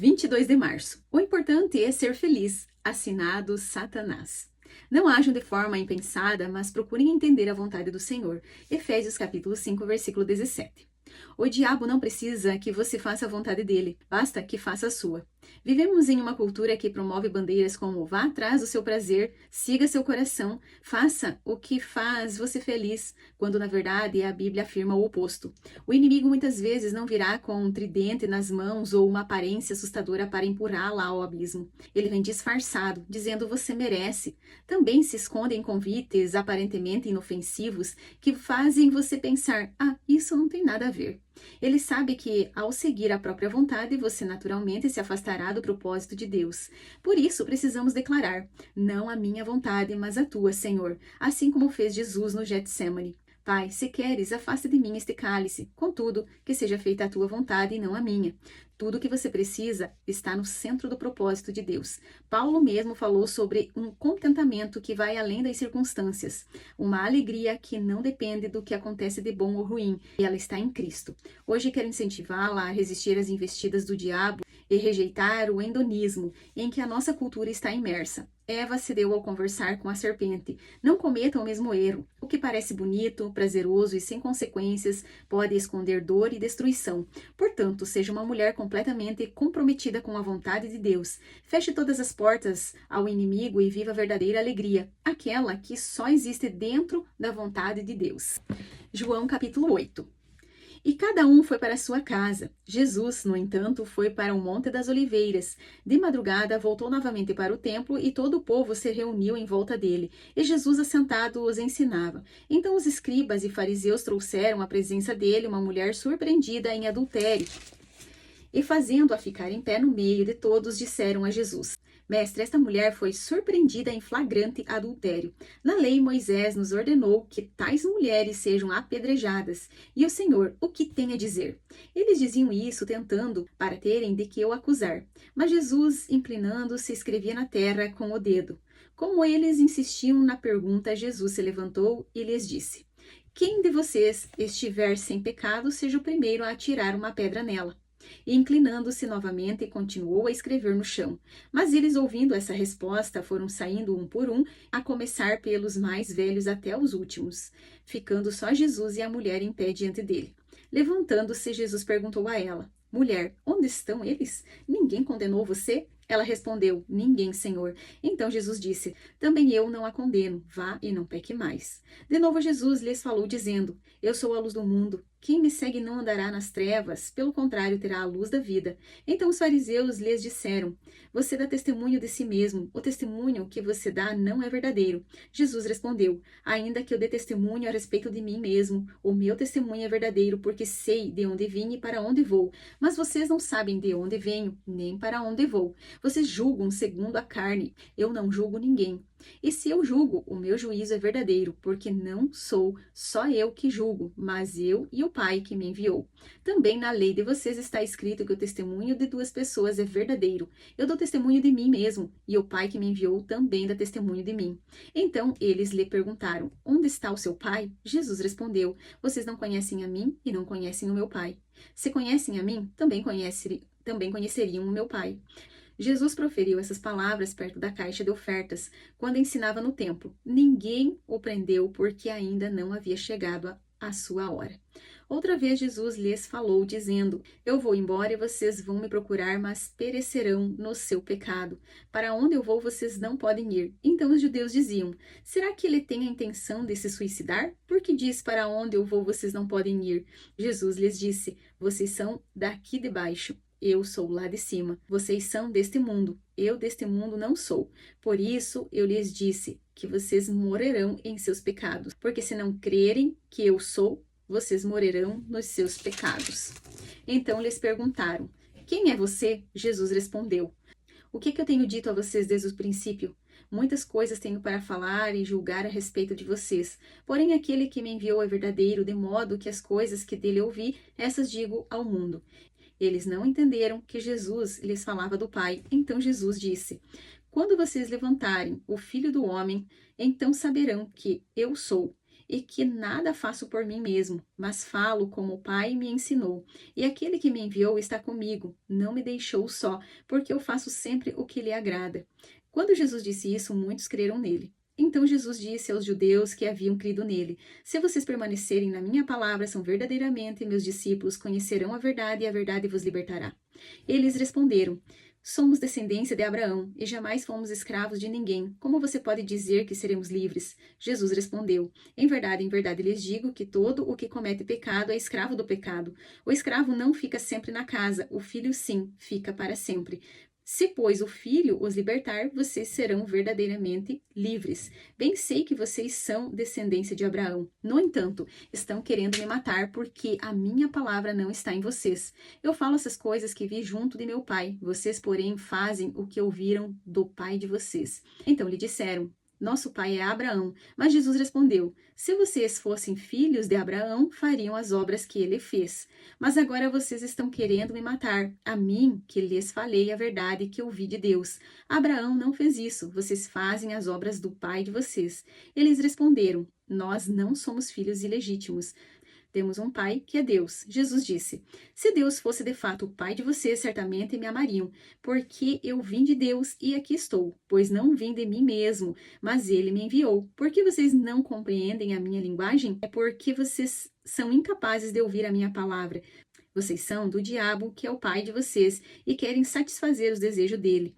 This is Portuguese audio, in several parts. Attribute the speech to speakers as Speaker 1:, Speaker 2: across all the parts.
Speaker 1: 22 de março. O importante é ser feliz. Assinado Satanás. Não ajam de forma impensada, mas procurem entender a vontade do Senhor. Efésios capítulo 5, versículo 17. O diabo não precisa que você faça a vontade dele, basta que faça a sua. Vivemos em uma cultura que promove bandeiras como vá atrás do seu prazer, siga seu coração, faça o que faz você feliz, quando na verdade a Bíblia afirma o oposto. O inimigo muitas vezes não virá com um tridente nas mãos ou uma aparência assustadora para empurrá-la ao abismo. Ele vem disfarçado, dizendo você merece. Também se esconde em convites aparentemente inofensivos que fazem você pensar, isso não tem nada a ver. Ele sabe que, ao seguir a própria vontade, você naturalmente se afastará do propósito de Deus. Por isso, precisamos declarar, não a minha vontade, mas a tua, Senhor, assim como fez Jesus no Getsemane. Pai, se queres, afaste de mim este cálice, contudo, que seja feita a tua vontade e não a minha. Tudo o que você precisa está no centro do propósito de Deus. Paulo mesmo falou sobre um contentamento que vai além das circunstâncias, uma alegria que não depende do que acontece de bom ou ruim, e ela está em Cristo. Hoje quero incentivá-la a resistir às investidas do diabo e rejeitar o hedonismo em que a nossa cultura está imersa. Eva cedeu ao conversar com a serpente. Não cometa o mesmo erro. O que parece bonito, prazeroso e sem consequências pode esconder dor e destruição. Portanto, seja uma mulher completamente comprometida com a vontade de Deus. Feche todas as portas ao inimigo e viva a verdadeira alegria, aquela que só existe dentro da vontade de Deus. João capítulo 8. E cada um foi para a sua casa. Jesus, no entanto, foi para o Monte das Oliveiras. De madrugada, voltou novamente para o templo e todo o povo se reuniu em volta dele. E Jesus, assentado, os ensinava. Então os escribas e fariseus trouxeram à presença dele uma mulher surpreendida em adultério. E fazendo-a ficar em pé no meio de todos, disseram a Jesus: Mestre, esta mulher foi surpreendida em flagrante adultério. Na lei, Moisés nos ordenou que tais mulheres sejam apedrejadas. E o Senhor, o que tem a dizer? Eles diziam isso tentando para terem de que o acusar. Mas Jesus, inclinando-se, escrevia na terra com o dedo. Como eles insistiam na pergunta, Jesus se levantou e lhes disse: Quem de vocês estiver sem pecado, seja o primeiro a atirar uma pedra nela. E inclinando-se novamente, continuou a escrever no chão. Mas eles, ouvindo essa resposta, foram saindo um por um, a começar pelos mais velhos até os últimos, ficando só Jesus e a mulher em pé diante dele. Levantando-se, Jesus perguntou a ela: Mulher, onde estão eles? Ninguém condenou você? Ela respondeu: Ninguém, Senhor. Então Jesus disse: Também eu não a condeno. Vá e não peque mais. De novo Jesus lhes falou, dizendo: Eu sou a luz do mundo. Quem me segue não andará nas trevas, pelo contrário, terá a luz da vida. Então os fariseus lhes disseram: Você dá testemunho de si mesmo. O testemunho que você dá não é verdadeiro. Jesus respondeu: Ainda que eu dê testemunho a respeito de mim mesmo, o meu testemunho é verdadeiro, porque sei de onde vim e para onde vou. Mas vocês não sabem de onde venho, nem para onde vou. Vocês julgam segundo a carne. Eu não julgo ninguém. E se eu julgo, o meu juízo é verdadeiro, porque não sou só eu que julgo, mas eu e o Pai que me enviou. Também na lei de vocês está escrito que o testemunho de duas pessoas é verdadeiro. Eu dou testemunho de mim mesmo, e o Pai que me enviou também dá testemunho de mim. Então eles lhe perguntaram: Onde está o seu Pai? Jesus respondeu: Vocês não conhecem a mim e não conhecem o meu Pai. Se conhecem a mim, também conheceriam o meu Pai. Jesus proferiu essas palavras perto da caixa de ofertas, quando ensinava no templo. Ninguém o prendeu porque ainda não havia chegado a sua hora. Outra vez Jesus lhes falou, dizendo: Eu vou embora e vocês vão me procurar, mas perecerão no seu pecado. Para onde eu vou, vocês não podem ir. Então os judeus diziam: Será que ele tem a intenção de se suicidar? Porque diz: Para onde eu vou, vocês não podem ir. Jesus lhes disse: Vocês são daqui de baixo. Eu sou lá de cima. Vocês são deste mundo. Eu deste mundo não sou. Por isso eu lhes disse que vocês morrerão em seus pecados. Porque se não crerem que eu sou, vocês morrerão nos seus pecados. Então lhes perguntaram: Quem é você? Jesus respondeu: O que eu tenho dito a vocês desde o princípio? Muitas coisas tenho para falar e julgar a respeito de vocês. Porém, aquele que me enviou é verdadeiro, de modo que as coisas que dele ouvi, essas digo ao mundo. Eles não entenderam que Jesus lhes falava do Pai. Então Jesus disse: Quando vocês levantarem o Filho do Homem, então saberão que eu sou, e que nada faço por mim mesmo, mas falo como o Pai me ensinou. E aquele que me enviou está comigo, não me deixou só, porque eu faço sempre o que lhe agrada. Quando Jesus disse isso, muitos creram nele. Então Jesus disse aos judeus que haviam crido nele: Se vocês permanecerem na minha palavra, são verdadeiramente meus discípulos, conhecerão a verdade e a verdade vos libertará. Eles responderam: Somos descendência de Abraão e jamais fomos escravos de ninguém. Como você pode dizer que seremos livres? Jesus respondeu: em verdade lhes digo que todo o que comete pecado é escravo do pecado. O escravo não fica sempre na casa, o filho sim, fica para sempre. Se, pois, o Filho os libertar, vocês serão verdadeiramente livres. Bem sei que vocês são descendência de Abraão. No entanto, estão querendo me matar porque a minha palavra não está em vocês. Eu falo essas coisas que vi junto de meu pai. Vocês, porém, fazem o que ouviram do pai de vocês. Então lhe disseram: Nosso pai é Abraão. Mas Jesus respondeu: Se vocês fossem filhos de Abraão, fariam as obras que ele fez. Mas agora vocês estão querendo me matar, a mim, que lhes falei a verdade que ouvi de Deus. Abraão não fez isso. Vocês fazem as obras do pai de vocês. Eles responderam: Nós não somos filhos ilegítimos. Temos um pai que é Deus. Jesus disse: Se Deus fosse de fato o pai de vocês, certamente me amariam, porque eu vim de Deus e aqui estou, pois não vim de mim mesmo, mas ele me enviou. Por que vocês não compreendem a minha linguagem? É porque vocês são incapazes de ouvir a minha palavra. Vocês são do diabo, que é o pai de vocês, e querem satisfazer os desejos dele.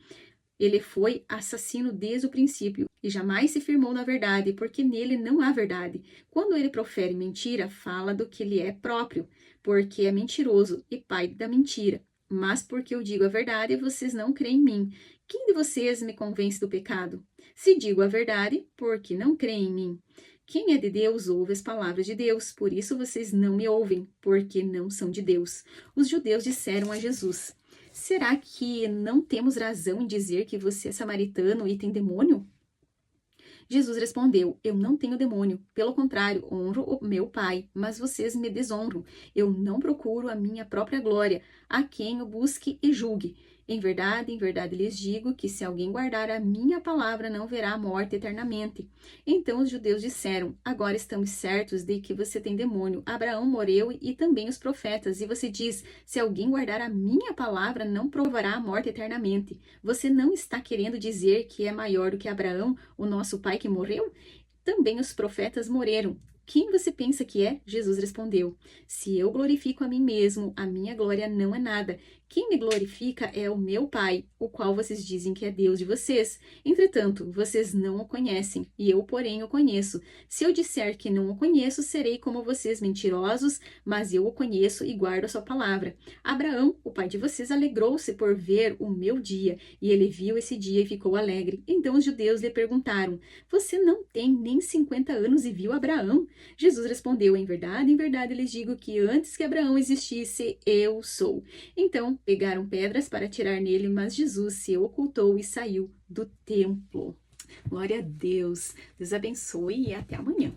Speaker 1: Ele foi assassino desde o princípio e jamais se firmou na verdade, porque nele não há verdade. Quando ele profere mentira, fala do que lhe é próprio, porque é mentiroso e pai da mentira. Mas porque eu digo a verdade, vocês não creem em mim. Quem de vocês me convence do pecado? Se digo a verdade, porque não creem em mim. Quem é de Deus ouve as palavras de Deus, por isso vocês não me ouvem, porque não são de Deus. Os judeus disseram a Jesus: Será que não temos razão em dizer que você é samaritano e tem demônio? Jesus respondeu: Eu não tenho demônio. Pelo contrário, honro o meu Pai, mas vocês me desonram. Eu não procuro a minha própria glória, a quem o busque e julgue. Em verdade lhes digo que se alguém guardar a minha palavra, não verá a morte eternamente. Então os judeus disseram: Agora estamos certos de que você tem demônio. Abraão morreu e também os profetas. E você diz: Se alguém guardar a minha palavra, não provará a morte eternamente. Você não está querendo dizer que é maior do que Abraão, o nosso pai que morreu? Também os profetas morreram. Quem você pensa que é? Jesus respondeu: Se eu glorifico a mim mesmo, a minha glória não é nada. Quem me glorifica é o meu Pai, o qual vocês dizem que é Deus de vocês. Entretanto, vocês não o conhecem, e eu, porém, o conheço. Se eu disser que não o conheço, serei como vocês, mentirosos, mas eu o conheço e guardo a sua palavra. Abraão, o pai de vocês, alegrou-se por ver o meu dia, e ele viu esse dia e ficou alegre. Então os judeus lhe perguntaram: Você não tem nem 50 anos e viu Abraão? Jesus respondeu: em verdade lhes digo que antes que Abraão existisse, eu sou. Então pegaram pedras para atirar nele, mas Jesus se ocultou e saiu do templo. Glória a Deus. Deus abençoe e até amanhã.